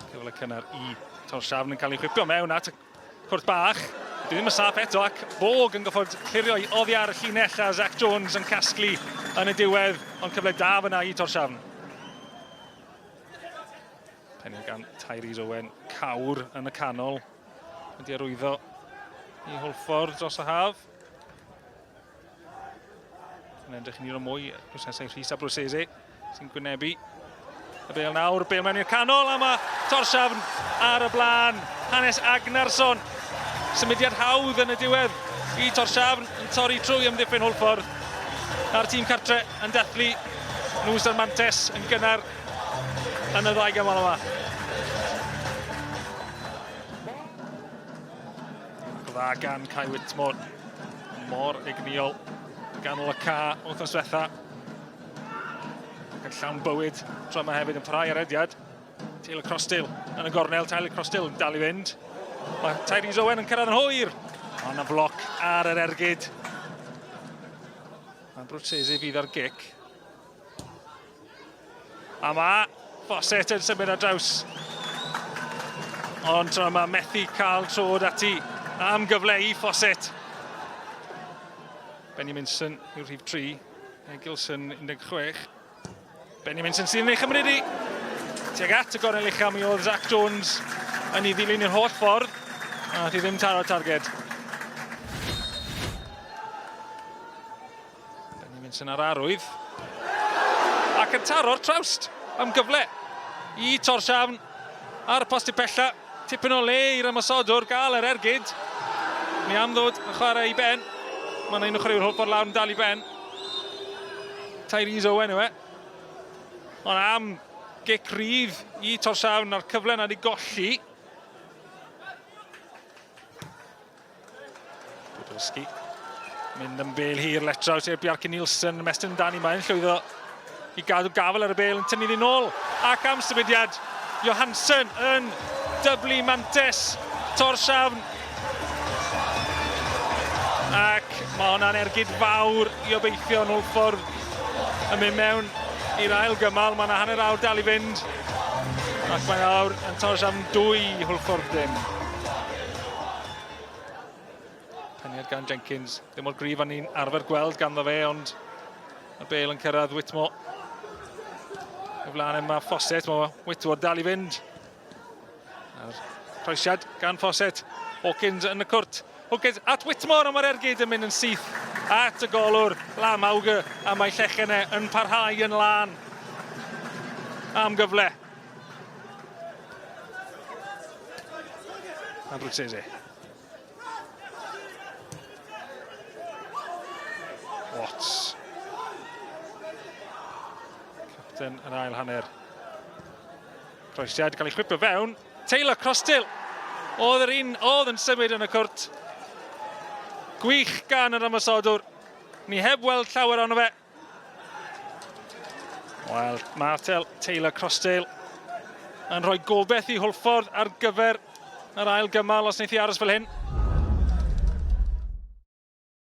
Cyfle cynnar I Tórshavn yn cael ei chwipio mewn at y cwrt bach. Dwi ddim yn saff eto ac Bog yn goffod clirio I oddi ar y llinell a Zach Jones yn casglu yn y diwedd, ond cyfle da fyna I Tórshavn. Penny gan Tyrese Owen, cawr yn y canol. Wedi arwyddo I Hwlffordd dros y haf. Yn edrych yn un o mwy, drwsnesau Rhys a Brwsese sy'n gwynebu y bêl nawr, bêl mewn i'r canol, a mae Tórshavn ar y blaen. Hanes Agnarsson, symudiad hawdd yn y diwedd I Tórshavn yn torri trwy ymddiffyn Hwlffordd. A'r tîm cartre yn dathlu Nws a'r Mantes yn gynnar yn y ddau gymal yma. Dda gan Kai Whitmore, mor egniol ganol y ca wythnos diwetha. Ac yn llawn bywyd, tro yma hefyd yn parhau ar ediad. Taylor Crosstill yn y gornel, Taylor Crosstill yn dal I fynd. Mae Tyrese Owen yn cyrraedd yn hwyr. Ond y floc ar yr ergyd. Mae Brwsese fydd ar gic. A mae Fawcett yn symud ar draws. Ond tro yma methu cael trod ati am gyfle I Fawcett. Benny Minson yw'r rhif 3. Gilson 16. Benny Minson sy'n ei chymryd I. Tuag at y gornel uchel mi oedd Zach Jones yn ei ddilyn i'r holl ffordd. A thi ddim taro'r targed. Benny Minson ar arwydd. Ac yn taro'r trawst am gyfle I Tórshavn ar y posti pella. Tipyn o le i'r ymosodwr gael yr ergyd. Ni am ddod yn chwarae I ben. Mae'n ein chwarae'r Hwlffordd lawr yn dal I ben. Tyrese Owen yw e. Ond am gic rydd I Tórshavn ar cyfle na di golli. Budowski. Mynd yn bêl hir letraw sef Bjarke Nielsen. Mestyn Dani mae'n llwyddo I gadw gafel ar y bêl yn tynnu ddi nôl. Ac am symudiad Johansson yn dyblu Mantes Tórshavn. Ac mae hwnna'n ergyd fawr I obeithio yn Hwlffordd yn mynd mewn i'r ail gymal. Mae yna hanner awr dal I fynd. Ac mae awr yn Tórshavn 2, Hwlffordd dim. Penniad gan Jenkins. Ddim o'r grif o'n ni'n arfer gweld ganddo fe, ond y bêl yn cyrraedd Whitmore. Y flaen yma Fawcett, mae Whitmore dal I fynd. A'r croesiad gan Fawcett. Hawkins yn y cwrt. Hawkins at Whitmore, ond mae'r ergyd yn mynd yn syth at y golwr. Lam Awge, a mae Llechenne yn parhau yn lan am gyfle. A Brwsese. Watts. Capten yn ail hanner. Croesiad cael ei chwipio fewn. Taylor Crosstill. Oedd yr un oedd yn symud yn y cwrt. Gwych gan yr ymosodwr. Ni heb weld llawer ono fe. Wel, Martel Taylor Crosstill yn rhoi gobeith I Hwlffordd ar gyfer yr ail gymal os wneith I aros fel hyn.